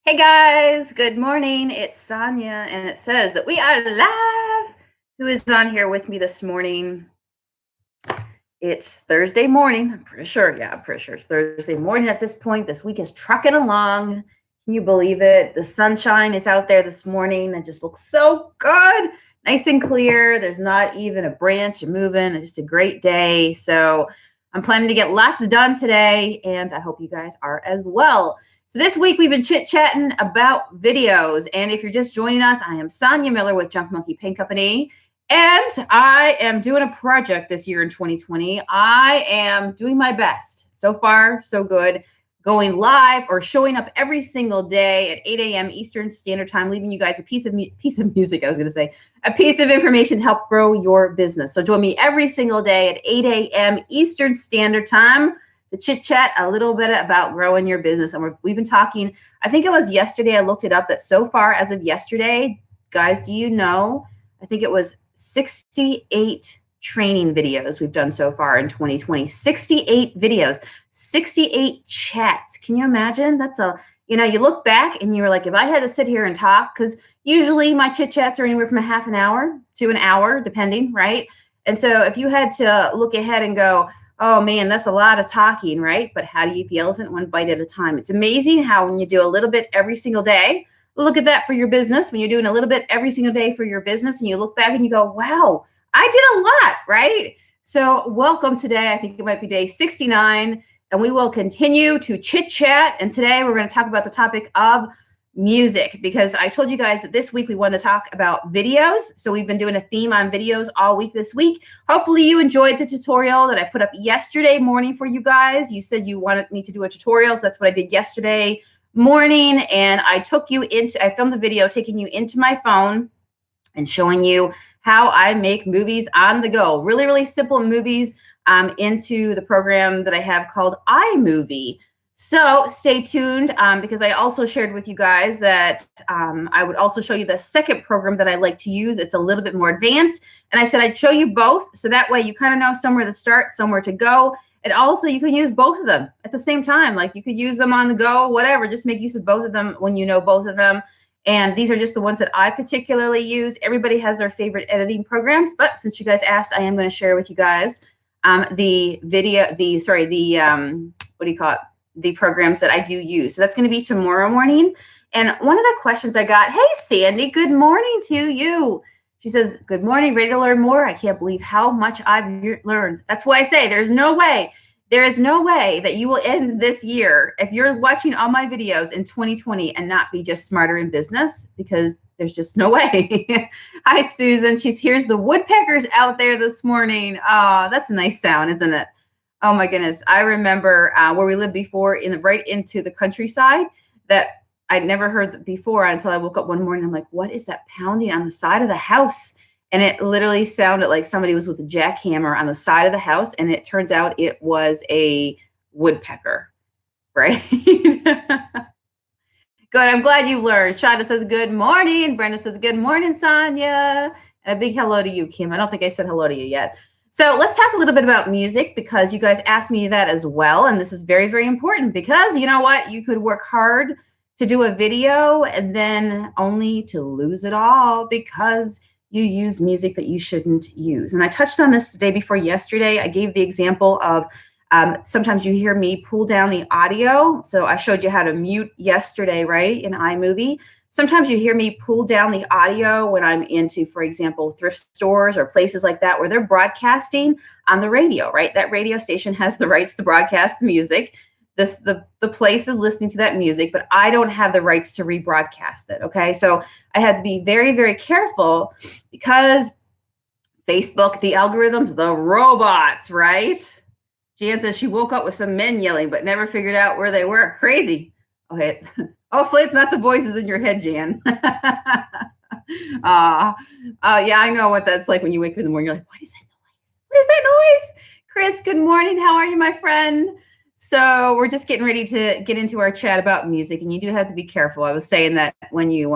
Hey guys, good morning. It's Sonia, and it says that we are live. Who is on here with me this morning? It's Thursday morning. I'm pretty sure. Yeah, I'm pretty sure it's Thursday morning at this point. This week is trucking along. Can you believe it? The sunshine is out there this morning. It just looks so good. Nice and clear. There's not even a branch moving. It's just a great day. So I'm planning to get lots done today, and I hope you guys are as well. So this week we've been chit-chatting about videos. And if you're just joining us, I am Sonia Miller with Junk Monkey Paint Company. And I am doing a project this year in 2020. I am doing my best. So far, so good. Going live or showing up every single day at 8 a.m. Eastern Standard Time, leaving you guys a piece of music, I was going to say, a piece of information to help grow your business. So join me every single day at 8 a.m. Eastern Standard Time to chit-chat a little bit about growing your business. And we've been talking, I think it was yesterday, I looked it up, that so far as of yesterday, guys, do you know, I think it was 68 training videos we've done so far in 2020. 68 videos, 68 chats. Can you imagine? That's you look back and you're like, if I had to sit here and talk, because usually my chit chats are anywhere from a half an hour to an hour, depending, right? And so if you had to look ahead and go, oh man, that's a lot of talking, right? But how do you eat the elephant one bite at a time? It's amazing how when you do a little bit every single day, look at that for your business. When you're doing a little bit every single day for your business and you look back and you go, wow, I did a lot, right? So welcome today. I think it might be day 69, and we will continue to chit chat. And today we're going to talk about the topic of music, because I told you guys that this week we wanted to talk about videos. So we've been doing a theme on videos all week this week. Hopefully you enjoyed the tutorial that I put up yesterday morning for you guys. You said you wanted me to do a tutorial, so that's what I did yesterday morning. And I filmed the video taking you into my phone and showing you how I make movies on the go. Really, really simple movies into the program that I have called iMovie. So stay tuned because I also shared with you guys that I would also show you the second program that I like to use. It's a little bit more advanced. And I said I'd show you both, so that way you kind of know somewhere to start, somewhere to go. And also you can use both of them at the same time. Like you could use them on the go, whatever, just make use of both of them when you know both of them. And these are just the ones that I particularly use. Everybody has their favorite editing programs, but since you guys asked, I am going to share with you guys the programs that I do use. So that's going to be tomorrow morning. And one of the questions I got, hey, Sandy, good morning to you. She says, good morning, ready to learn more? I can't believe how much I've learned. That's why I say there is no way that you will end this year if you're watching all my videos in 2020 and not be just smarter in business, because there's just no way. Hi, Susan. Here's the woodpeckers out there this morning. Oh, that's a nice sound, isn't it? Oh my goodness. I remember where we lived before, right into the countryside, that I'd never heard before until I woke up one morning. I'm like, what is that pounding on the side of the house? And it literally sounded like somebody was with a jackhammer on the side of the house. And it turns out it was a woodpecker, right? Good. I'm glad you learned. Shada says, good morning. Brenda says, good morning, Sonia. And a big hello to you, Kim. I don't think I said hello to you yet. So let's talk a little bit about music, because you guys asked me that as well. And this is very, very important, because you know what? You could work hard to do a video and then only to lose it all because you use music that you shouldn't use. And I touched on this the day before yesterday. I gave the example of sometimes you hear me pull down the audio. So I showed you how to mute yesterday, right, in iMovie. Sometimes you hear me pull down the audio when I'm into, for example, thrift stores or places like that where they're broadcasting on the radio, right? That radio station has the rights to broadcast the music. The place is listening to that music, but I don't have the rights to rebroadcast it, okay? So I had to be very, very careful, because Facebook, the algorithms, the robots, right? Jan says she woke up with some men yelling, but never figured out where they were. Crazy. Okay. Hopefully it's not the voices in your head, Jan. Yeah, I know what that's like when you wake up in the morning. You're like, what is that noise? What is that noise? Chris, good morning. How are you, my friend? So we're just getting ready to get into our chat about music, and you do have to be careful. I was saying that when you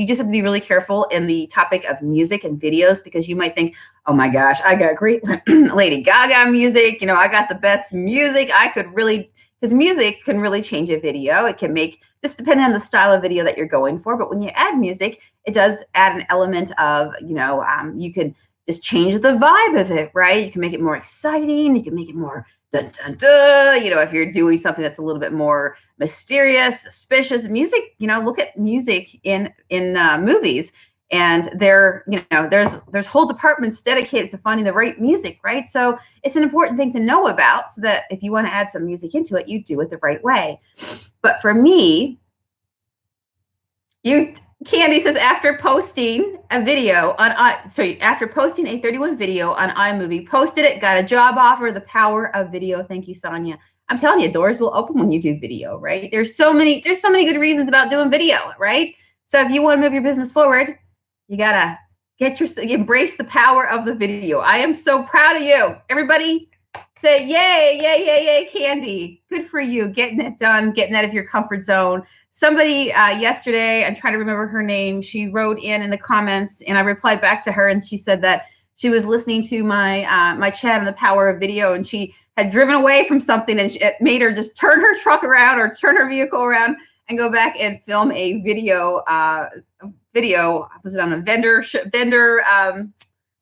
just have to be really careful in the topic of music and videos, because you might think, oh my gosh, I got great Lady Gaga music. I got the best music. I could really because music can really change a video. It can make, just depending on the style of video that you're going for. But when you add music, it does add an element of, you can just change the vibe of it, right? You can make it more exciting. You can make it more dun dun dun. If you're doing something that's a little bit more mysterious, suspicious, music. Look at music in movies, and there's whole departments dedicated to finding the right music, right? So it's an important thing to know about, so that if you want to add some music into it, you do it the right way. But for me, Candy says, after posting a 31 video on iMovie, posted it, got a job offer, the power of video. Thank you, Sonia. I'm telling you, doors will open when you do video, right? There's so many good reasons about doing video, right? So if you want to move your business forward, you gotta embrace the power of the video. I am so proud of you. Everybody say yay, yay, yay, yay, Candy. Good for you, getting it done, getting out of your comfort zone. Somebody yesterday, I'm trying to remember her name, she wrote in the comments, and I replied back to her, and she said that she was listening to my chat on the power of video, and she had driven away from something, and it made her just turn her truck around or turn her vehicle around and go back and film a video. Was it on a vendor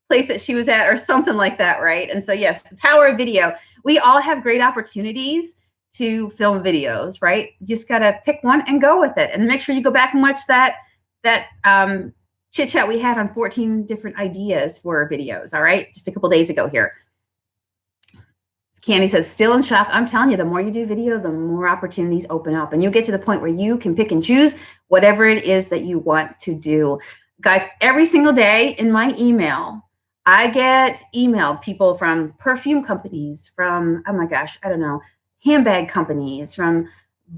place that she was at or something like that, right? And so, yes, the power of video. We all have great opportunities to film videos, right? You just got to pick one and go with it, and make sure you go back and watch that chit chat we had on 14 different ideas for videos. All right, just a couple days ago here. Candy says, still in shock. I'm telling you, the more you do video, the more opportunities open up, and you'll get to the point where you can pick and choose whatever it is that you want to do. Guys, every single day in my email, I get people from perfume companies, from, oh my gosh, I don't know, handbag companies, from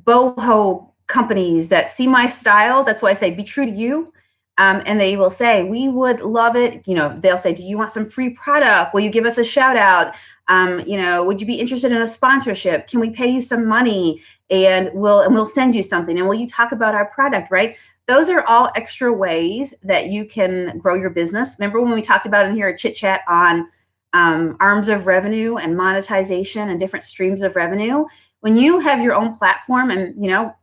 boho companies that see my style. That's why I say, be true to you. And they will say, we would love it. They'll say, do you want some free product? Will you give us a shout out? Would you be interested in a sponsorship? Can we pay you some money? And we'll send you something. And will you talk about our product, right? Those are all extra ways that you can grow your business. Remember when we talked about in here a chit chat on arms of revenue and monetization and different streams of revenue? When you have your own platform, and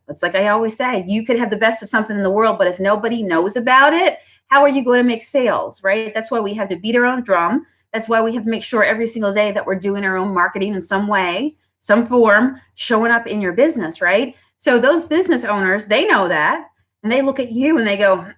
it's like I always say, you could have the best of something in the world, but if nobody knows about it, how are you going to make sales, right? That's why we have to beat our own drum. That's why we have to make sure every single day that we're doing our own marketing in some way, some form, showing up in your business, right? So those business owners, they know that. And they look at you and they go,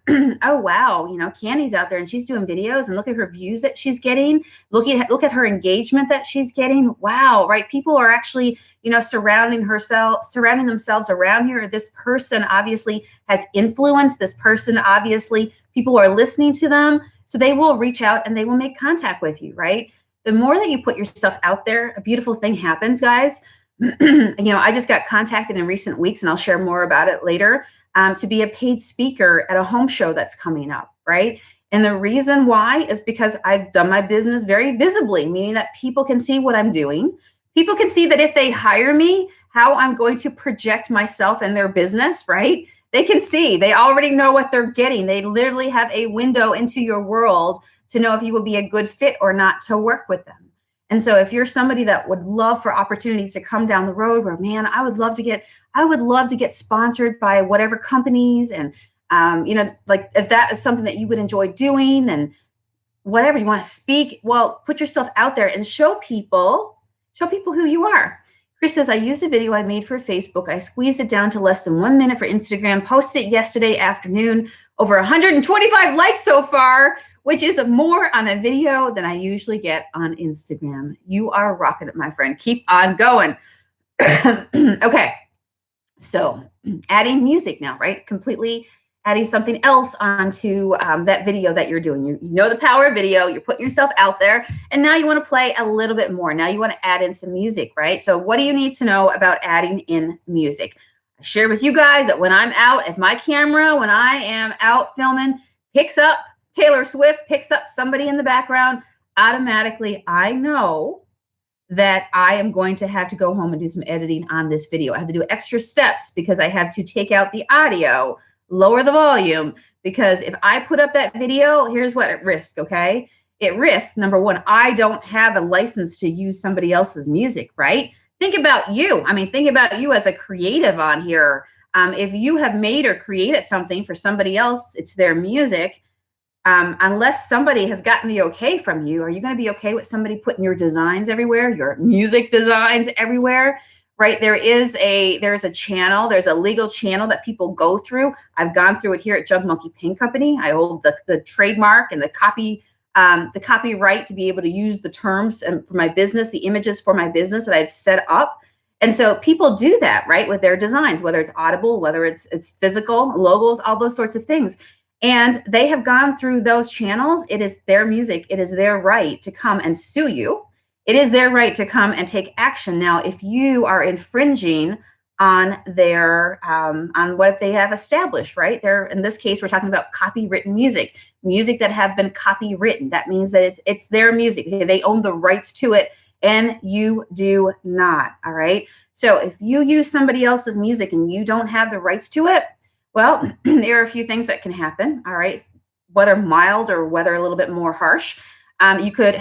oh, wow, Candy's out there and she's doing videos, and look at her views that she's getting. Look at her engagement that she's getting. Wow, right? People are actually, surrounding themselves around here. This person obviously has influence. This person, obviously, people are listening to them. So they will reach out and they will make contact with you, right? The more that you put yourself out there, a beautiful thing happens, guys. I just got contacted in recent weeks, and I'll share more about it later, to be a paid speaker at a home show that's coming up, right? And the reason why is because I've done my business very visibly, meaning that people can see what I'm doing. People can see that if they hire me, how I'm going to project myself and their business, right? They can see, they already know what they're getting. They literally have a window into your world to know if you will be a good fit or not to work with them. And so if you're somebody that would love for opportunities to come down the road where, man, I would love to get sponsored by whatever companies, and, like if that is something that you would enjoy doing, and whatever you want to speak, well, put yourself out there and show people who you are. Chris says, I used a video I made for Facebook. I squeezed it down to less than 1 minute for Instagram, posted it yesterday afternoon, over 125 likes so far, which is more on a video than I usually get on Instagram. You are rocking it, my friend. Keep on going. Okay, so adding music now, right? Completely adding something else onto that video that you're doing. You know the power of video. You're putting yourself out there, and now you want to play a little bit more. Now you want to add in some music, right? So what do you need to know about adding in music? I share with you guys that when I'm out, if my camera, when I am out filming, picks up Taylor Swift, picks up somebody in the background, automatically I know that I am going to have to go home and do some editing on this video. I have to do extra steps because I have to take out the audio, lower the volume, because if I put up that video, here's what it risks, okay? It risks, number one, I don't have a license to use somebody else's music, right? think about you. I mean, think about you as a creative on here. If you have made or created something for somebody else, it's their music. Unless somebody has gotten the okay from you, are you going to be okay with somebody putting your designs everywhere, your music designs everywhere? Right? There's a channel, there's a legal channel that people go through. I've gone through it here at Jug Monkey Paint Company. I hold the trademark and the copyright to be able to use the terms for my business, the images for my business that I've set up. And so people do that, right, with their designs, whether it's audible, whether it's physical, logos, all those sorts of things. And they have gone through those channels. It is their music. It is their right to come and sue you. It is their right to come and take action. Now, if you are infringing on their on what they have established, right? They're, in this case, we're talking about copywritten music that have been copywritten. That means that it's their music. They own the rights to it, and you do not. All right. So if you use somebody else's music and you don't have the rights to it, well, there are a few things that can happen. All right, whether mild or whether a little bit more harsh. You could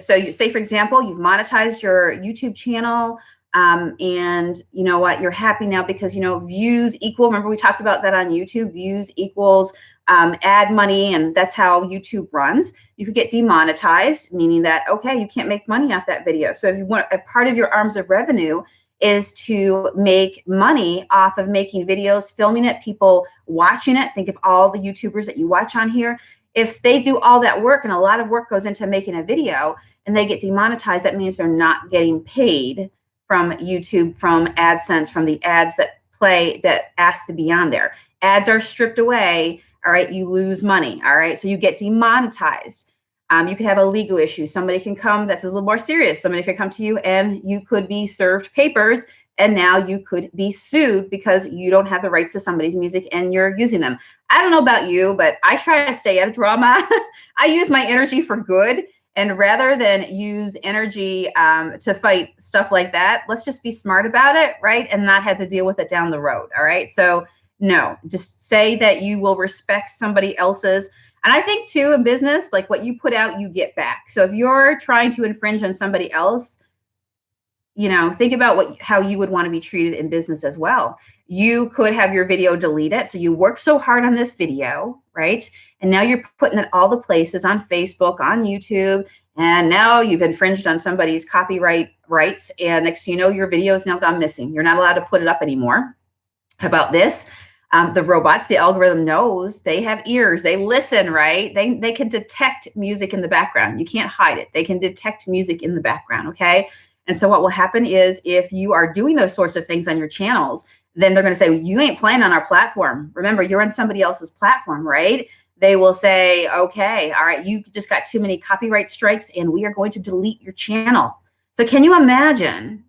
say, for example, you've monetized your YouTube channel, and you know what, you're happy now because views equal. Remember, we talked about that on YouTube. Views equals ad money, and that's how YouTube runs. You could get demonetized, meaning that okay, you can't make money off that video. So if you want a part of your arms of revenue is to make money off of making videos, filming it, people watching it. Think of all the YouTubers that you watch on here. If they do all that work, and a lot of work goes into making a video, and they get demonetized, that means they're not getting paid from YouTube, from AdSense, from the ads that play, that ask to be on there. Ads are stripped away. All right, you lose money. All right, so you get demonetized. You could have a legal issue. Somebody can come, that's a little more serious. Somebody could come to you and you could be served papers, and now you could be sued because you don't have the rights to somebody's music and you're using them. I don't know about you, but I try to stay out of drama. I use my energy for good. And rather than use energy to fight stuff like that, let's just be smart about it, right? And not have to deal with it down the road, all right? So no, just say that you will respect somebody else's. And I think too, in business, like what you put out, you get back. So if you're trying to infringe on somebody else, think about how you would want to be treated in business as well. You could have your video deleted. So you worked so hard on this video, right? And now you're putting it all the places on Facebook, on YouTube, and now you've infringed on somebody's copyright rights. And next thing you know, your video has now gone missing. You're not allowed to put it up anymore. How about this? The robots, the algorithm knows, they have ears, they listen, right? They can detect music in the background. You can't hide it. They can detect music in the background, okay? And so what will happen is if you are doing those sorts of things on your channels, then they're going to say, well, you ain't playing on our platform. Remember, you're on somebody else's platform, right? They will say, okay, all right, you just got too many copyright strikes and we are going to delete your channel. So can you imagine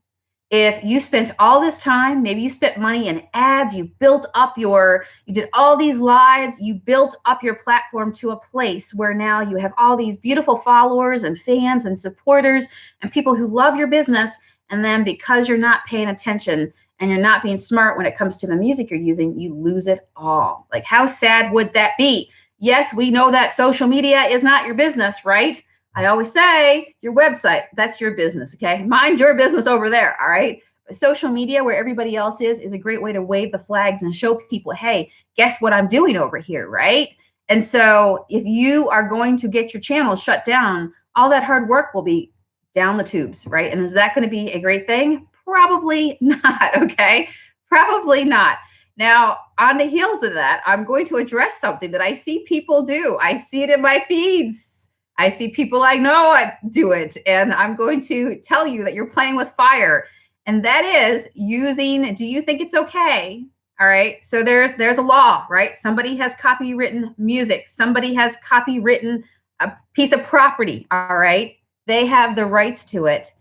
if you spent all this time, maybe you spent money in ads, you did all these lives, you built up your platform to a place where now you have all these beautiful followers and fans and supporters and people who love your business. And then because you're not paying attention and you're not being smart when it comes to the music you're using, you lose it all. Like, how sad would that be? Yes, we know that social media is not your business, right? I always say your website, that's your business, okay? Mind your business over there, all right? But social media, where everybody else is a great way to wave the flags and show people, hey, guess what I'm doing over here, right? And so if you are going to get your channel shut down, all that hard work will be down the tubes, right? And is that going to be a great thing? Probably not, okay? Probably not. Now, on the heels of that, I'm going to address something that I see people do. I see it in my feeds. I see people I know do it, and I'm going to tell you that you're playing with fire, and that is using, do you think it's okay? All right, so there's a law, right? Somebody has copywritten music. Somebody has copywritten a piece of property, all right? They have the rights to it.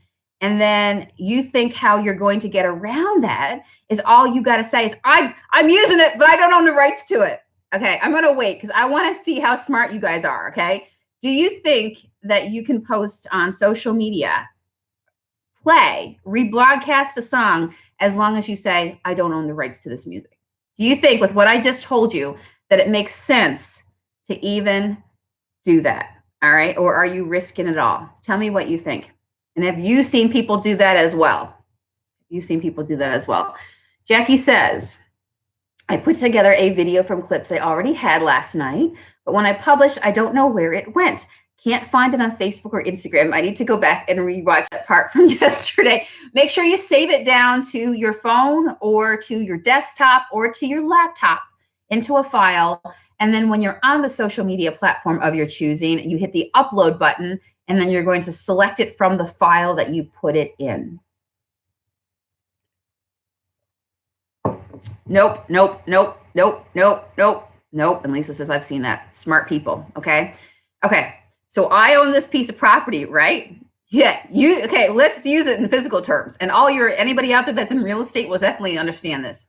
And then you think how you're going to get around that is all you got to say is, I'm using it, but I don't own the rights to it. Okay, I'm going to wait because I want to see how smart you guys are, okay? Do you think that you can post on social media, rebroadcast a song as long as you say, I don't own the rights to this music? Do you think with what I just told you that it makes sense to even do that? All right. Or are you risking it all? Tell me what you think. And have you seen people do that as well? You've seen people do that as well. Jackie says, I put together a video from clips I already had last night, but when I published, I don't know where it went. Can't find it on Facebook or Instagram. I need to go back and rewatch that part from yesterday. Make sure you save it down to your phone or to your desktop or to your laptop into a file. And then when you're on the social media platform of your choosing, you hit the upload button, and then you're going to select it from the file that you put it in. Nope, nope, nope, nope, nope, nope, nope. And Lisa says, I've seen that. Smart people, okay? Okay, so I own this piece of property, right? Yeah, okay, let's use it in physical terms. And anybody out there that's in real estate will definitely understand this.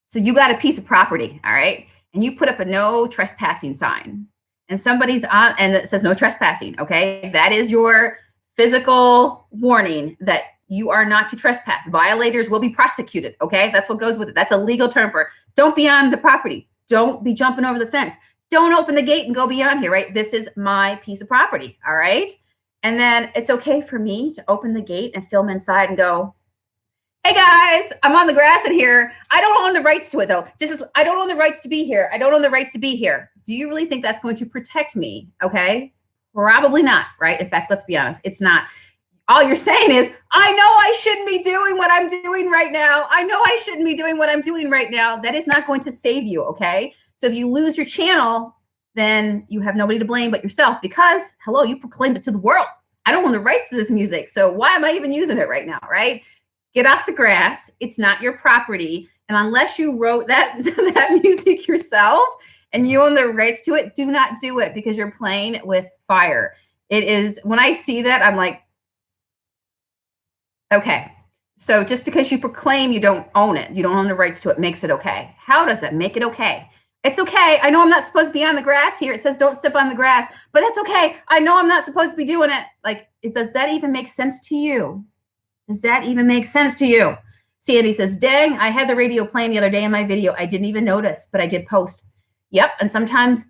So you got a piece of property, all right? And you put up a no trespassing sign. And somebody's on, and it says no trespassing, okay? That is your physical warning that you are not to trespass. Violators will be prosecuted, okay? That's what goes with it. That's a legal term for don't be on the property. Don't be jumping over the fence. Don't open the gate and go beyond here, right? This is my piece of property, all right? And then it's okay for me to open the gate and film inside and go, hey guys, I'm on the grass in here. I don't own the rights to it though. I don't own the rights to be here. I don't own the rights to be here. Do you really think that's going to protect me? Okay, probably not, right? In fact, let's be honest, it's not. All you're saying is, I know I shouldn't be doing what I'm doing right now. I know I shouldn't be doing what I'm doing right now. That is not going to save you, okay? So if you lose your channel, then you have nobody to blame but yourself because, hello, you proclaimed it to the world. I don't own the rights to this music, so why am I even using it right now, right? Get off the grass. It's not your property. And unless you wrote that music yourself and you own the rights to it, do not do it because you're playing with fire. It is, when I see that, I'm like, okay, so just because you proclaim you don't own it, you don't own the rights to it, makes it okay. How does that make it okay? It's okay. I know I'm not supposed to be on the grass here. It says don't step on the grass, but that's okay. I know I'm not supposed to be doing it. Like, does that even make sense to you? Does that even make sense to you? Sandy says, dang, I had the radio playing the other day in my video. I didn't even notice, but I did post. Yep, and sometimes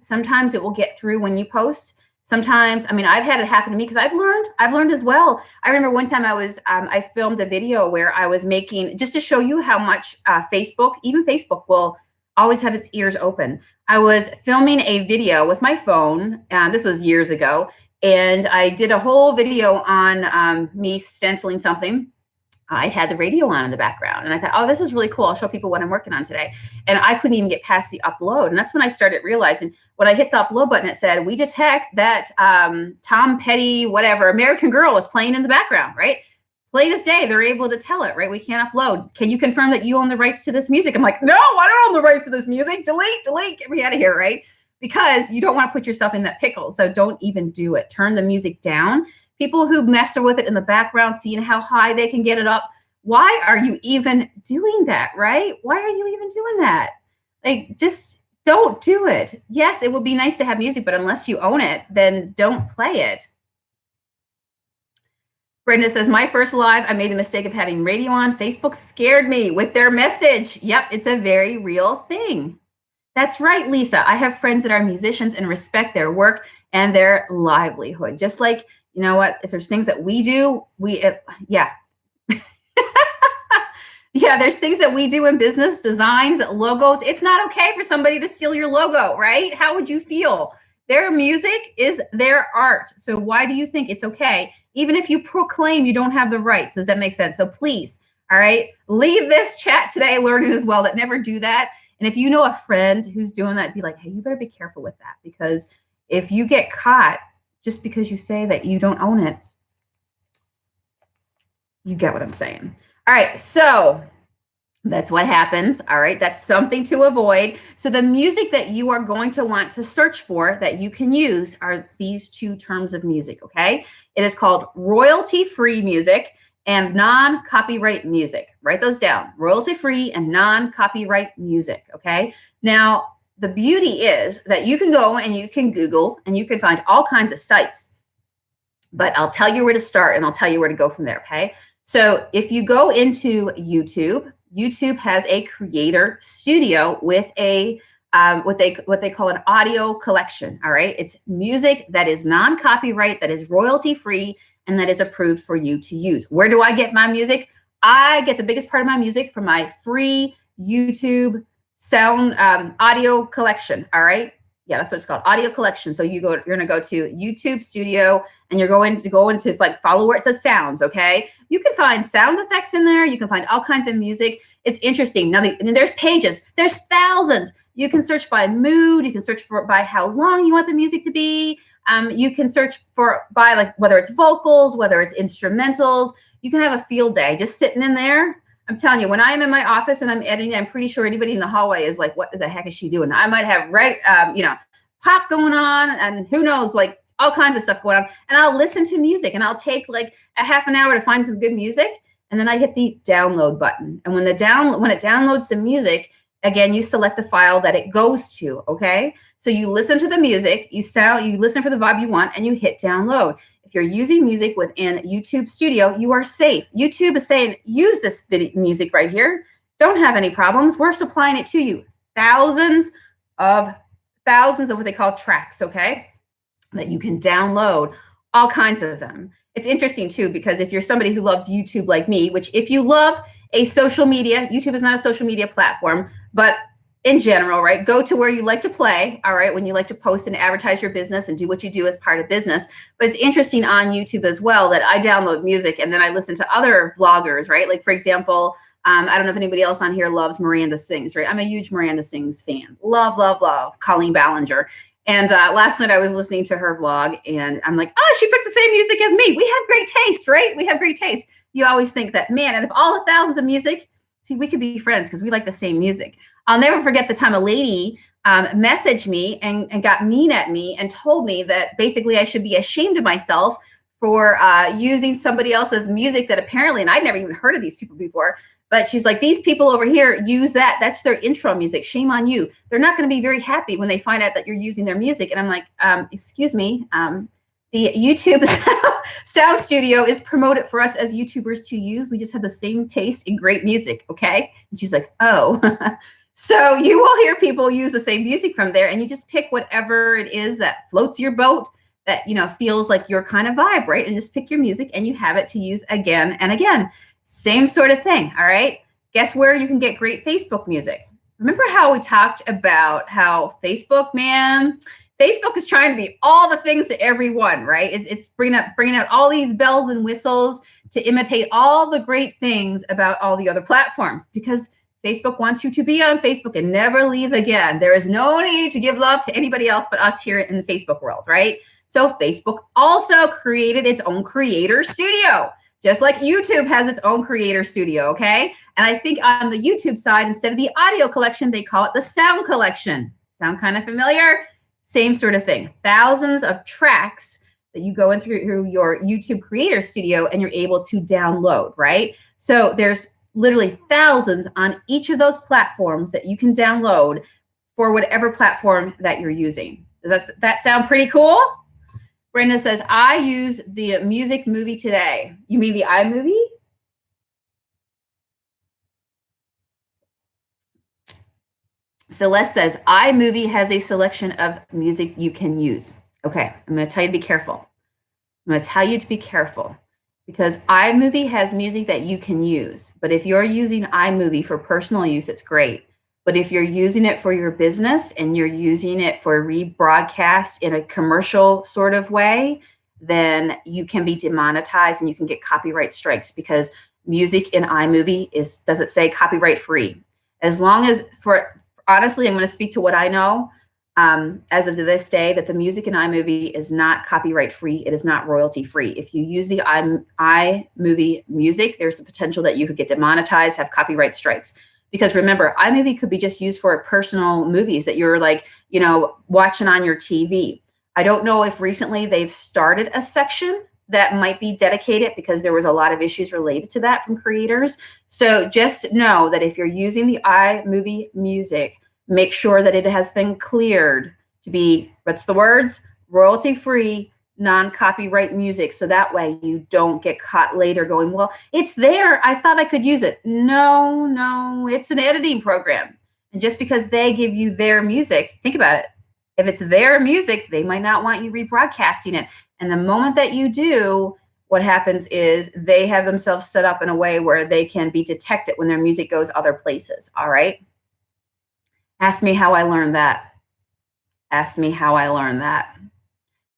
it will get through when you post. Sometimes, I mean, I've had it happen to me because I've learned as well. I remember one time I filmed a video where I was making, just to show you how much even Facebook will always have its ears open. I was filming a video with my phone, this was years ago, and I did a whole video on me stenciling something. I had the radio on in the background and I thought, oh, this is really cool. I'll show people what I'm working on today. And I couldn't even get past the upload. And that's when I started realizing when I hit the upload button, it said, we detect that Tom Petty, whatever, American Girl was playing in the background, right? Plain as day, they're able to tell it, right? We can't upload. Can you confirm that you own the rights to this music? I'm like, no, I don't own the rights to this music. Delete, get me out of here, right? Because you don't want to put yourself in that pickle. So don't even do it. Turn the music down. People who mess with it in the background, seeing how high they can get it up. Why are you even doing that, right? Why are you even doing that? Like, just don't do it. Yes, it would be nice to have music, but unless you own it, then don't play it. Brenda says, my first live, I made the mistake of having radio on. Facebook scared me with their message. Yep, it's a very real thing. That's right, Lisa. I have friends that are musicians and respect their work and their livelihood. Just like, you know what, if there's things that we do, yeah, there's things that we do in business, designs, logos. It's not okay for somebody to steal your logo, right? How would you feel? Their music is their art. So why do you think it's okay? Even if you proclaim you don't have the rights, does that make sense? So please, all right, leave this chat today learning as well that never do that. And if you know a friend who's doing that, be like, hey, you better be careful with that, because if you get caught just because you say that you don't own it, you get what I'm saying. All right, so that's what happens. All right, that's something to avoid. So the music that you are going to want to search for that you can use are these two terms of music, okay? It is called royalty-free music and non-copyright music. Write those down, royalty-free and non-copyright music, okay? Now, the beauty is that you can go and you can Google and you can find all kinds of sites, but I'll tell you where to start and I'll tell you where to go from there, okay? So if you go into YouTube, YouTube has a creator studio with a what they call an audio collection. All right, it's music that is non-copyright, that is royalty free, and that is approved for you to use. Where do I get my music? I get the biggest part of my music from my free YouTube sound audio collection. All right. Yeah, that's what it's called, audio collection. So you're going to go to YouTube Studio, and you're going to go into like follow where it says sounds. Okay. You can find sound effects in there. You can find all kinds of music. It's interesting. Now there's pages. There's thousands. You can search by mood. You can search by how long you want the music to be. You can search by like whether it's vocals, whether it's instrumentals. You can have a field day just sitting in there. I'm telling you, when I'm in my office and I'm editing, I'm pretty sure anybody in the hallway is like, what the heck is she doing? I might have pop going on, and who knows, like all kinds of stuff going on. And I'll listen to music, and I'll take like a half an hour to find some good music. And then I hit the download button. And when it downloads the music, again, you select the file that it goes to. Okay. So you listen to the music, you listen for the vibe you want, and you hit download. If you're using music within YouTube Studio, you are safe. YouTube is saying, use this music right here. Don't have any problems. We're supplying it to you. Thousands of what they call tracks, okay, that you can download, all kinds of them. It's interesting too, because if you're somebody who loves YouTube like me, which if you love a social media, YouTube is not a social media platform, but in general, right? Go to where you like to play, all right, when you like to post and advertise your business and do what you do as part of business. But it's interesting on YouTube as well that I download music and then I listen to other vloggers, right? Like, for example, I don't know if anybody else on here loves Miranda Sings, right? I'm a huge Miranda Sings fan. Love, love, love Colleen Ballinger. And last night I was listening to her vlog and I'm like, oh, she picked the same music as me. We have great taste, right? We have great taste. You always think that, man, out of all the thousands of music, see, we could be friends because we like the same music. I'll never forget the time a lady messaged me and got mean at me and told me that basically I should be ashamed of myself for using somebody else's music that apparently, and I'd never even heard of these people before, but she's like, these people over here use that. That's their intro music. Shame on you. They're not going to be very happy when they find out that you're using their music. And I'm like, excuse me, the YouTube Sound Studio is promoted for us as YouTubers to use. We just have the same taste in great music, okay? And she's like, oh. So you will hear people use the same music from there, and you just pick whatever it is that floats your boat, that, you know, feels like your kind of vibe, right? And just pick your music and you have it to use again and again. Same sort of thing, all right? Guess where you can get great Facebook music? Remember how we talked about how Facebook is trying to be all the things to everyone, right? It's bringing out all these bells and whistles to imitate all the great things about all the other platforms, because Facebook wants you to be on Facebook and never leave again. There is no need to give love to anybody else but us here in the Facebook world, right? So Facebook also created its own creator studio, just like YouTube has its own creator studio, okay? And I think on the YouTube side, instead of the audio collection, they call it the sound collection. Sound kind of familiar? Same sort of thing. Thousands of tracks that you go in through your YouTube creator studio and you're able to download, right? So there's literally thousands on each of those platforms that you can download for whatever platform that you're using. Does that sound pretty cool? Brenda says, I use the music movie today. You mean the iMovie? Celeste says, iMovie has a selection of music you can use. Okay, I'm going to tell you to be careful. Because iMovie has music that you can use. But if you're using iMovie for personal use, it's great. But if you're using it for your business and you're using it for rebroadcast in a commercial sort of way, then you can be demonetized and you can get copyright strikes, because music in iMovie does it say copyright free? As long as, honestly, I'm going to speak to what I know. As of this day, that the music in iMovie is not copyright free. It is not royalty free. If you use the iMovie music, there's the potential that you could get demonetized, have copyright strikes. Because remember, iMovie could be just used for personal movies that you're like, you know, watching on your TV. I don't know if recently they've started a section that might be dedicated, because there was a lot of issues related to that from creators. So just know that if you're using the iMovie music, make sure that it has been cleared to be, what's the words? Royalty-free, non-copyright music. So that way you don't get caught later going, well, it's there. I thought I could use it. No, it's an editing program. And just because they give you their music, think about it. If it's their music, they might not want you rebroadcasting it. And the moment that you do, what happens is they have themselves set up in a way where they can be detected when their music goes other places. All right. Ask me how I learned that. Ask me how I learned that.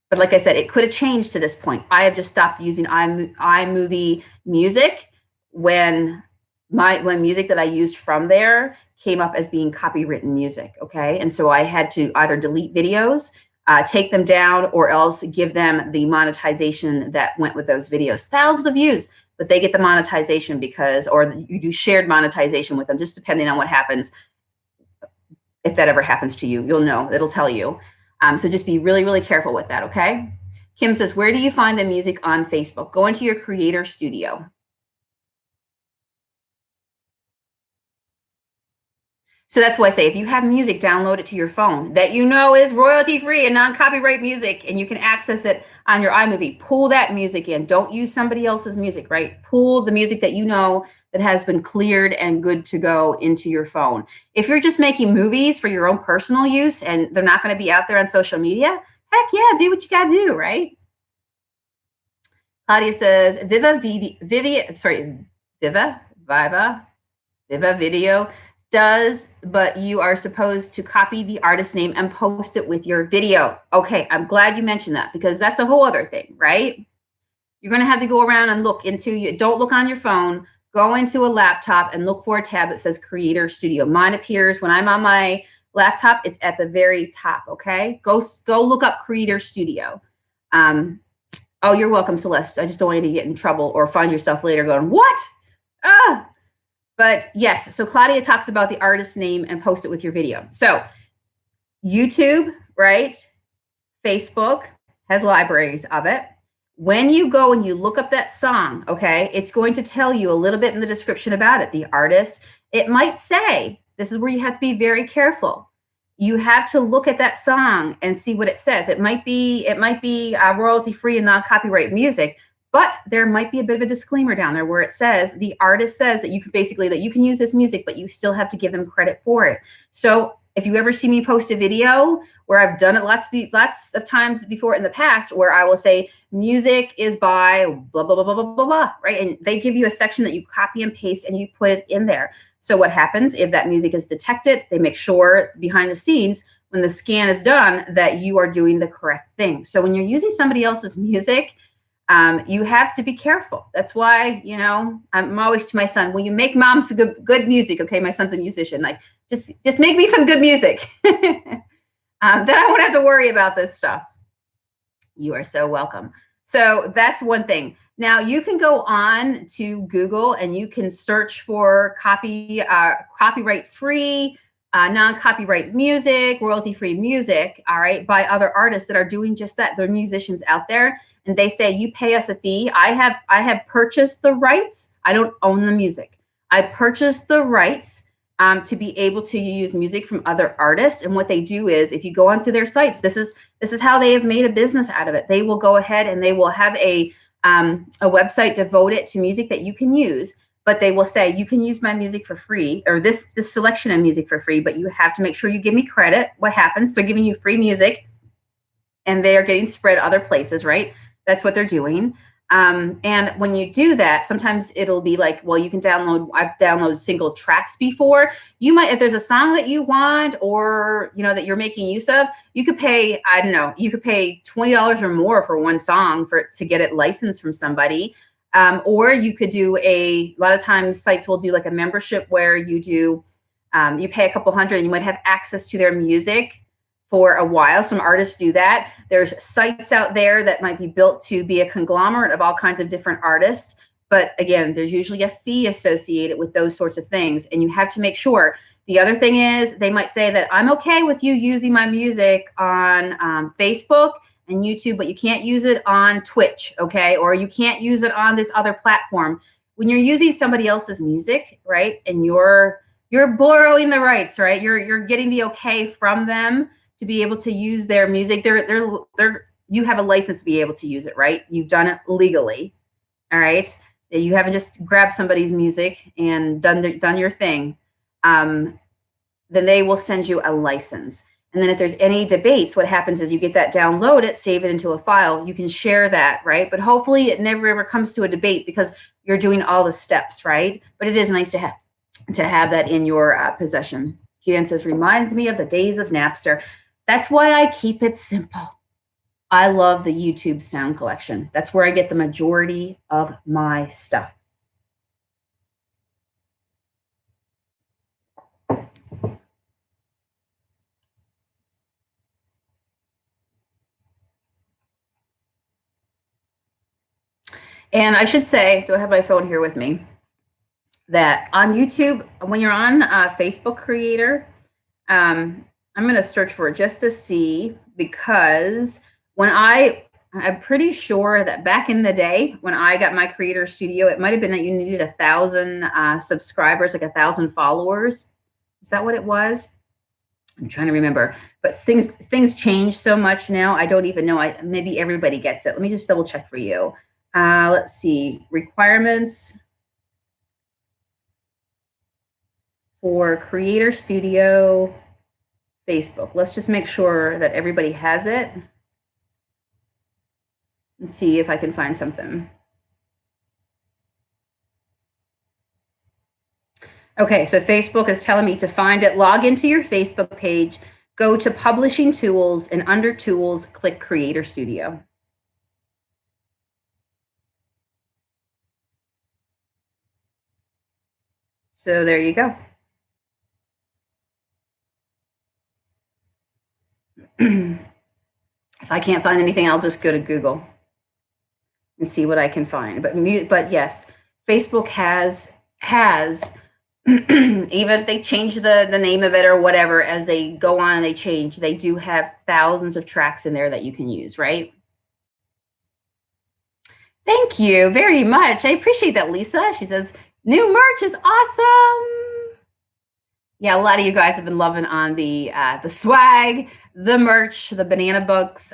But like I said, it could have changed to this point. I have just stopped using iMovie music when music that I used from there came up as being copywritten music. Okay. And so I had to either delete videos, take them down, or else give them the monetization that went with those videos. Thousands of views, but they get the monetization because, or you do shared monetization with them, just depending on what happens. If that ever happens to you, you'll know, it'll tell you. So just be really, really careful with that, okay? Kim says, where do you find the music on Facebook? Go into your creator studio. So that's why I say, if you have music, download it to your phone that you know is royalty-free and non-copyright music, and you can access it on your iMovie. Pull that music in. Don't use somebody else's music, right? Pull the music that you know that has been cleared and good to go into your phone. If you're just making movies for your own personal use and they're not going to be out there on social media, heck yeah, do what you got to do, right? Claudia says, Viva Video does, but you are supposed to copy the artist name and post it with your video. Okay, I'm glad you mentioned that, because that's a whole other thing, right? You're going to have to go around and look into, don't look on your phone, go into a laptop and look for a tab that says Creator Studio. Mine appears when I'm on my laptop, it's at the very top, okay? Go look up Creator Studio. Oh, you're welcome, Celeste. I just don't want you to get in trouble or find yourself later going, what? But yes, so Claudia talks about the artist name and post it with your video. So YouTube, right? Facebook has libraries of it. When you go and you look up that song, okay, it's going to tell you a little bit in the description about it. The artist, it might say, this is where you have to be very careful. You have to look at that song and see what it says. It might be royalty-free and non-copyright music, but there might be a bit of a disclaimer down there where it says, the artist says that you can use this music, but you still have to give them credit for it. So if you ever see me post a video, where I've done it lots of times before in the past, where I will say music is by blah, blah, blah, blah, blah, blah, blah, right? And they give you a section that you copy and paste and you put it in there. So what happens if that music is detected, they make sure behind the scenes when the scan is done that you are doing the correct thing. So when you're using somebody else's music, you have to be careful. That's why, I'm always to my son, will you make mom some good music? Okay, my son's a musician. Like, just make me some good music. Then I won't have to worry about this stuff. You are so welcome. So that's one thing. Now you can go on to Google and you can search for copyright-free, non-copyright music, royalty-free music, all right, by other artists that are doing just that. They're musicians out there, and they say, you pay us a fee. I have purchased the rights. I don't own the music. I purchased the rights to be able to use music from other artists. And what they do is, if you go onto their sites, this is how they have made a business out of it. They will go ahead and they will have a website devoted to music that you can use, but they will say, you can use my music for free, or this selection of music for free, but you have to make sure you give me credit. What happens? They're giving you free music and they are getting spread other places, right? That's what they're doing. And when you do that, sometimes it'll be like, well, you can I've downloaded single tracks before. You might, if there's a song that you want, or, that you're making use of, you could pay, I don't know, you could pay $20 or more for one song to get it licensed from somebody. Or you could do a lot of times sites will do like a membership where you pay a couple hundred and you might have access to their music for a while. Some artists do that. There's sites out there that might be built to be a conglomerate of all kinds of different artists. But again, there's usually a fee associated with those sorts of things. And you have to make sure. The other thing is, they might say that I'm okay with you using my music on Facebook and YouTube, but you can't use it on Twitch, okay? Or you can't use it on this other platform. When you're using somebody else's music, right, and you're borrowing the rights, right? You're getting the okay from them to be able to use their music. You have a license to be able to use it, right? You've done it legally, all right? You haven't just grabbed somebody's music and done your thing. Then they will send you a license. And then if there's any debates, what happens is you get that, download it, save it into a file. You can share that, right? But hopefully it never ever comes to a debate because you're doing all the steps, right? But it is nice to have that in your possession. Jan says, reminds me of the days of Napster. That's why I keep it simple. I love the YouTube sound collection. That's where I get the majority of my stuff. And I should say, do I have my phone here with me? That on YouTube, when you're on Facebook Creator, I'm going to search for it just to see, because when I'm pretty sure that back in the day when I got my Creator Studio, it might have been that you needed 1,000 subscribers, like 1,000 followers. Is that what it was? I'm trying to remember, but things change so much now. I don't even know. Maybe everybody gets it. Let me just double check for you. Let's see, requirements for Creator Studio Facebook. Let's just make sure that everybody has it and see if I can find something. Okay, so Facebook is telling me to find it. Log into your Facebook page, go to Publishing Tools, and under Tools, click Creator Studio. So there you go. If I can't find anything, I'll just go to Google and see what I can find. But yes, Facebook has even if they change the name of it or whatever, as they go on and they change, they do have thousands of tracks in there that you can use, right? Thank you very much. I appreciate that, Lisa. She says, new merch is awesome. Yeah, a lot of you guys have been loving on the swag, the merch, the banana books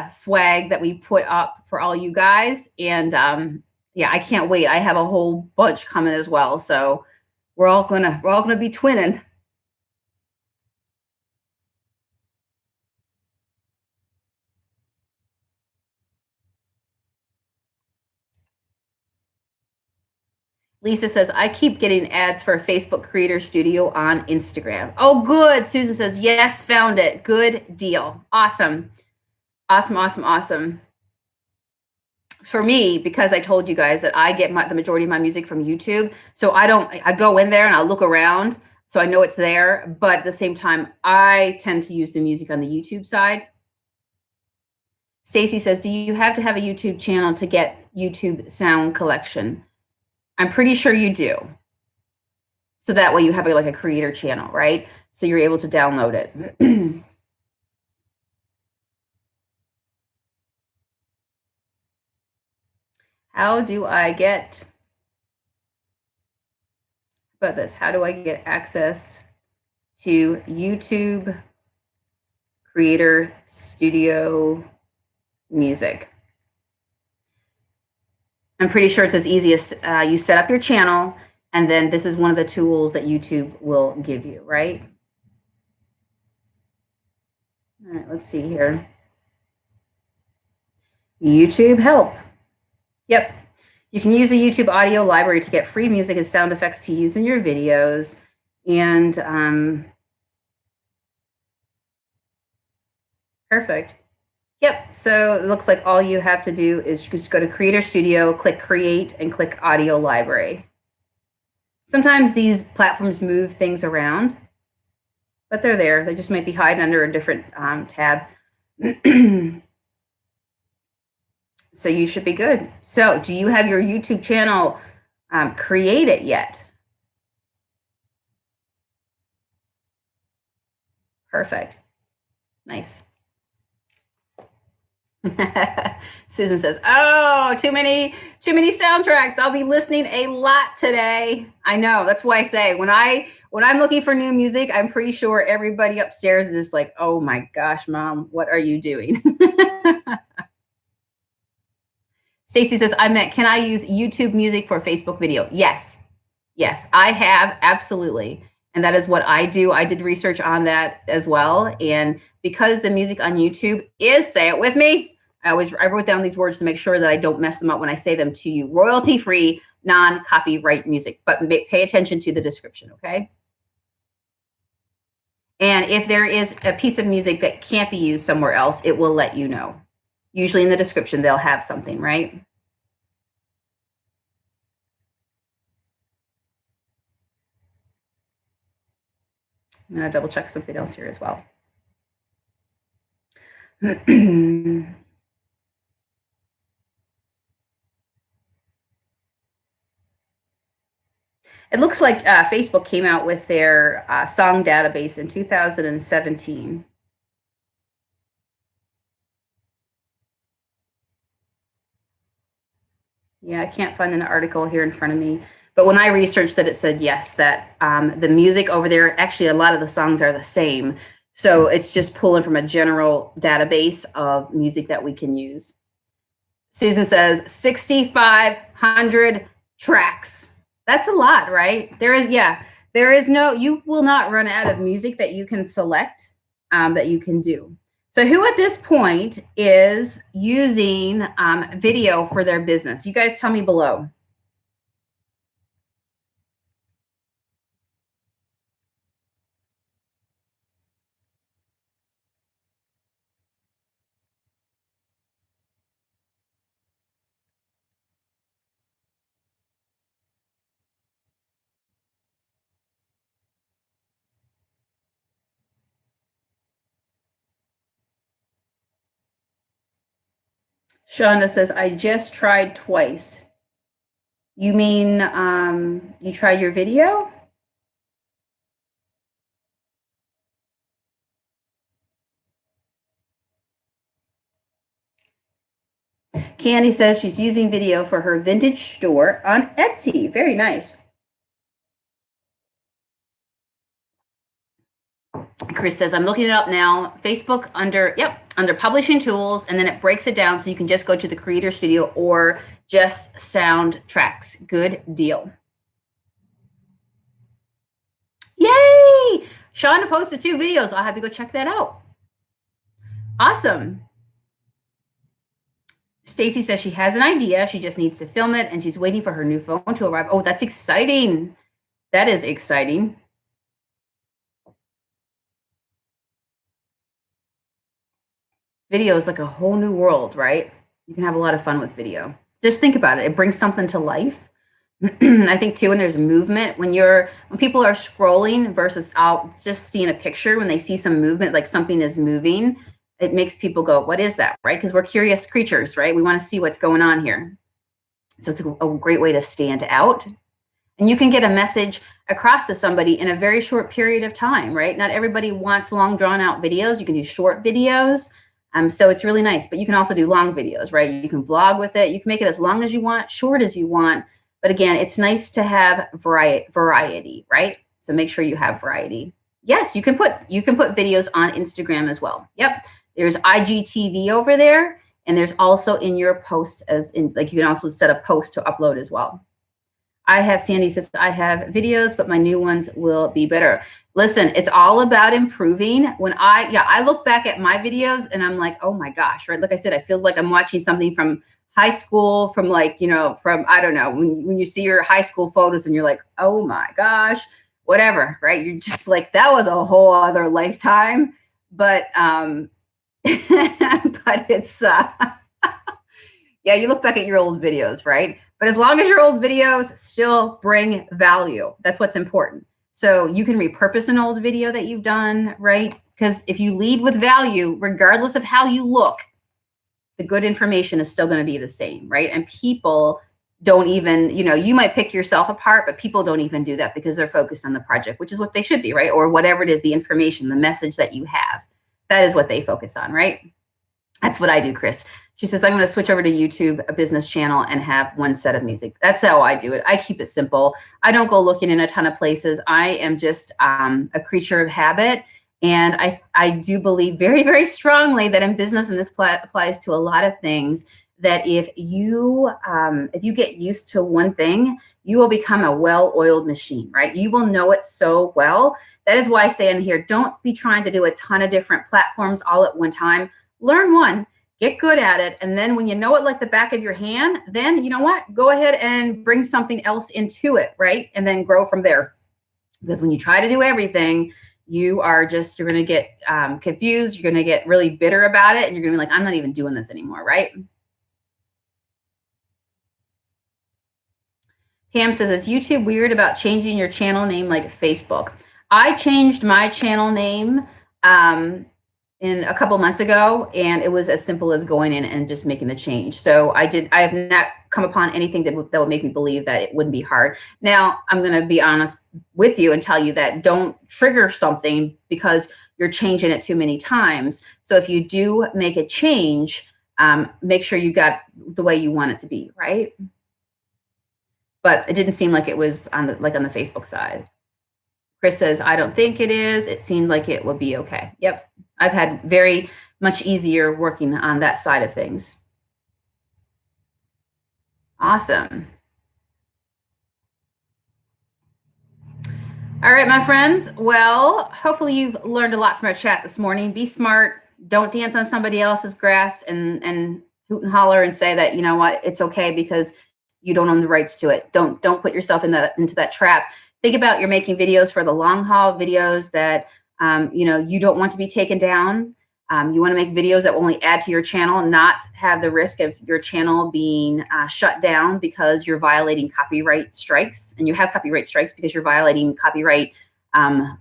swag that we put up for all you guys. And yeah, I can't wait. I have a whole bunch coming as well. So we're all gonna be twinning. Lisa says, I keep getting ads for Facebook Creator Studio on Instagram. Oh, good. Susan says, yes, found it. Good deal. Awesome. Awesome, awesome, awesome. For me, because I told you guys that I get the majority of my music from YouTube. So I go in there and I'll look around. So I know it's there. But at the same time, I tend to use the music on the YouTube side. Stacy says, do you have to have a YouTube channel to get YouTube sound collection? I'm pretty sure you do. So that way you have like a creator channel, right? So you're able to download it. How do I get, about this, how do I get access to YouTube Creator Studio Music? I'm pretty sure it's as easy as you set up your channel, and then this is one of the tools that YouTube will give you, right? All right, let's see here. YouTube help. Yep. You can use the YouTube audio library to get free music and sound effects to use in your videos. And perfect. Yep, so it looks like all you have to do is just go to Creator Studio, click Create, and click Audio Library. Sometimes these platforms move things around, but they're there. They just might be hiding under a different tab. So you should be good. So do you have your YouTube channel created yet? Perfect. Nice. Susan says, oh, too many soundtracks. I'll be listening a lot today. I know. That's why I say when I'm looking for new music, I'm pretty sure everybody upstairs is just like, oh my gosh, Mom, what are you doing? Stacy says, I meant, can I use YouTube music for Facebook video? Yes. Yes, I have. Absolutely. And that is what I do. I did research on that as well. And because the music on YouTube is, say it with me, I wrote down these words to make sure that I don't mess them up when I say them to you. Royalty-free, non-copyright music, but pay attention to the description, okay? And if there is a piece of music that can't be used somewhere else, it will let you know. Usually in the description, they'll have something, right? I'm going to double check something else here as well. It looks like Facebook came out with their song database in 2017. Yeah, I can't find an article here in front of me. But when I researched it said yes, that the music over there, actually a lot of the songs are the same. So it's just pulling from a general database of music that we can use. Susan says 6,500 tracks. That's a lot, right? There is no, you will not run out of music that you can select, that you can do. So who at this point is using video for their business? You guys tell me below. Shonda says, I just tried twice. You mean you tried your video? Candy says she's using video for her vintage store on Etsy. Very nice. Chris says, I'm looking it up now. Facebook under publishing tools, and then it breaks it down so you can just go to the creator studio or just soundtracks. Good deal. Yay! Shauna posted 2 videos. I'll have to go check that out. Awesome. Stacy says she has an idea. She just needs to film it, and she's waiting for her new phone to arrive. Oh, that's exciting. That is exciting. Video is like a whole new world, right? You can have a lot of fun with video. Just think about it. It brings something to life. I think too, when there's movement, when people are scrolling versus out just seeing a picture, when they see some movement, like something is moving, it makes people go, what is that, right? Because we're curious creatures, right? We want to see what's going on here. So it's a great way to stand out. And you can get a message across to somebody in a very short period of time, right? Not everybody wants long drawn out videos. You can do short videos. So it's really nice, but you can also do long videos, right? You can vlog with it. You can make it as long as you want, short as you want. But again, it's nice to have variety, right? So make sure you have variety. Yes, you can put videos on Instagram as well. Yep. There's IGTV over there. And there's also in your post you can also set a post to upload as well. Sandy says, I have videos, but my new ones will be better. Listen, it's all about improving. When I look back at my videos and I'm like, oh my gosh, right? Like I said, I feel like I'm watching something from high school, from I don't know, when you see your high school photos and you're like, oh my gosh, whatever, right? You're just like, that was a whole other lifetime. But, but it's, yeah, you look back at your old videos, right? But as long as your old videos still bring value, that's what's important. So you can repurpose an old video that you've done, right? Because if you lead with value, regardless of how you look, the good information is still going to be the same, right? And people don't even, you might pick yourself apart, but people don't even do that because they're focused on the project, which is what they should be, right? Or whatever it is, the information, the message that you have, that is what they focus on, right? That's what I do, Chris. She says, I'm going to switch over to YouTube, a business channel, and have one set of music. That's how I do it. I keep it simple. I don't go looking in a ton of places. I am just a creature of habit. And I do believe very, very strongly that in business, and this applies to a lot of things, that if you get used to one thing, you will become a well-oiled machine, right? You will know it so well. That is why I say in here, don't be trying to do a ton of different platforms all at one time. Learn one, get good at it, and then when you know it like the back of your hand, then you know what? Go ahead and bring something else into it, right? And then grow from there. Because when you try to do everything, you're going to get confused. You're going to get really bitter about it. And you're going to be like, I'm not even doing this anymore, right? Pam says, is YouTube weird about changing your channel name like Facebook? I changed my channel name in a couple months ago, and it was as simple as going in and just making the change. So I have not come upon anything that would make me believe that it wouldn't be hard. Now, I'm going to be honest with you and tell you that don't trigger something because you're changing it too many times. So if you do make a change, make sure you got the way you want it to be, right? But it didn't seem like it was on the Facebook side. Chris says, I don't think it is. It seemed like it would be okay. Yep. I've had very much easier working on that side of things. Awesome. All right, my friends. Well, hopefully you've learned a lot from our chat this morning. Be smart. Don't dance on somebody else's grass and hoot and holler and say that, you know what, it's okay because you don't own the rights to it. Don't put yourself into that trap. Think about you're making videos for the long haul, videos that you don't want to be taken down. You want to make videos that will only add to your channel, not have the risk of your channel being shut down because you're violating copyright strikes, and you have copyright strikes because you're violating copyright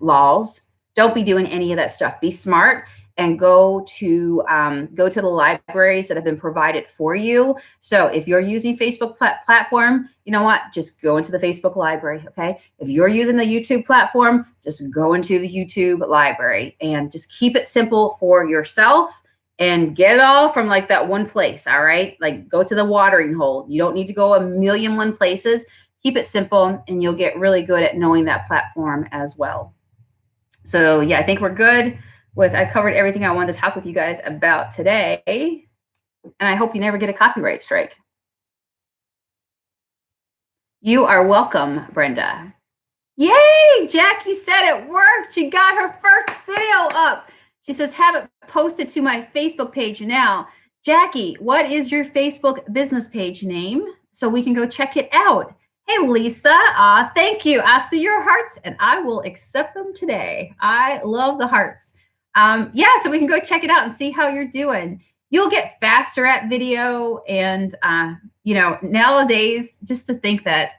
laws. Don't be doing any of that stuff. Be smart and go to the libraries that have been provided for you. So if you're using Facebook platform, you know what? Just go into the Facebook library, okay? If you're using the YouTube platform, just go into the YouTube library and just keep it simple for yourself and get it all from like that one place, all right? Like go to the watering hole. You don't need to go a million one places. Keep it simple and you'll get really good at knowing that platform as well. So yeah, I think we're good. I covered everything I wanted to talk with you guys about today, and I hope you never get a copyright strike. You are welcome, Brenda. Yay! Jackie said it worked. She got her first video up. She says, have it posted to my Facebook page now. Jackie, what is your Facebook business page name so we can go check it out? Hey, Lisa, thank you. I see your hearts, and I will accept them today. I love the hearts. So we can go check it out and see how you're doing. You'll get faster at video, and nowadays, just to think that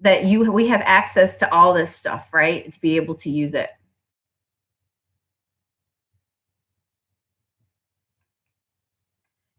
we have access to all this stuff, right? To be able to use it.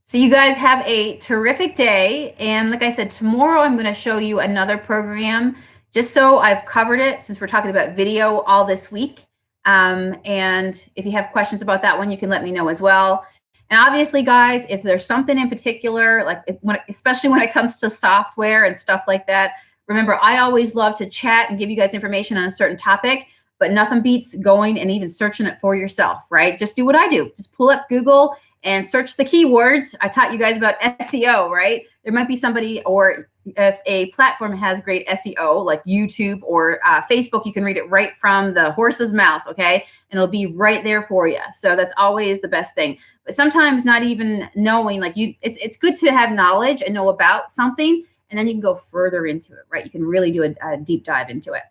So you guys have a terrific day, and like I said, tomorrow I'm going to show you another program, just so I've covered it since we're talking about video all this week. And if you have questions about that one, you can let me know as well. And obviously, guys, if there's something in particular, especially when it comes to software and stuff like that, remember, I always love to chat and give you guys information on a certain topic, but nothing beats going and even searching it for yourself, right? Just do what I do. Just pull up Google and search the keywords. I taught you guys about SEO, right? There might be somebody, or if a platform has great SEO, like YouTube or Facebook, you can read it right from the horse's mouth, okay? And it'll be right there for you. So that's always the best thing. But sometimes not even knowing, it's good to have knowledge and know about something, and then you can go further into it, right? You can really do a deep dive into it.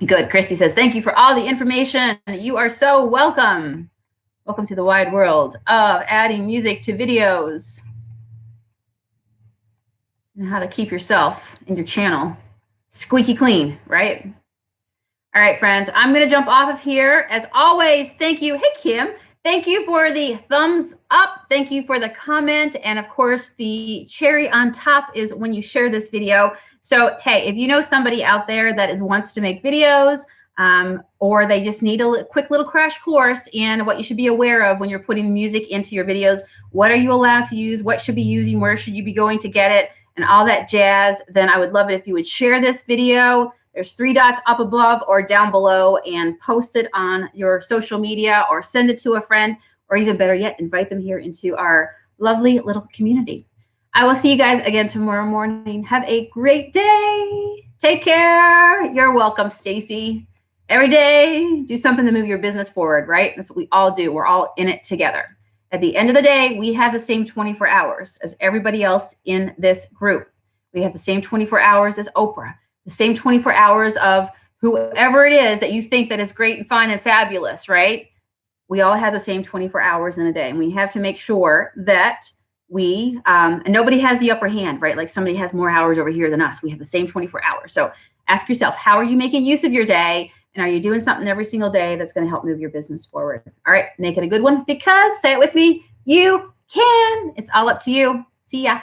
Good. Christy says, thank you for all the information. You are so welcome. Welcome to the wide world of adding music to videos and how to keep yourself and your channel squeaky clean, right? All right, friends, I'm going to jump off of here. As always, thank you. Hey, Kim, thank you for the thumbs up. Thank you for the comment. And of course, the cherry on top is when you share this video. So, hey, if you know somebody out there that wants to make videos, or they just need a quick little crash course in what you should be aware of when you're putting music into your videos. What are you allowed to use? What should be using? Where should you be going to get it? And all that jazz. Then I would love it if you would share this video. There's 3 dots up above or down below, and post it on your social media or send it to a friend, or even better yet, invite them here into our lovely little community. I will see you guys again tomorrow morning. Have a great day. Take care. You're welcome, Stacy. Every day, do something to move your business forward, right? That's what we all do. We're all in it together. At the end of the day, we have the same 24 hours as everybody else in this group. We have the same 24 hours as Oprah, the same 24 hours of whoever it is that you think that is great and fine and fabulous, right? We all have the same 24 hours in a day. And we have to make sure that we, and nobody has the upper hand, right? Like somebody has more hours over here than us. We have the same 24 hours. So ask yourself, how are you making use of your day? And are you doing something every single day that's going to help move your business forward? All right, make it a good one because, say it with me, you can. It's all up to you. See ya.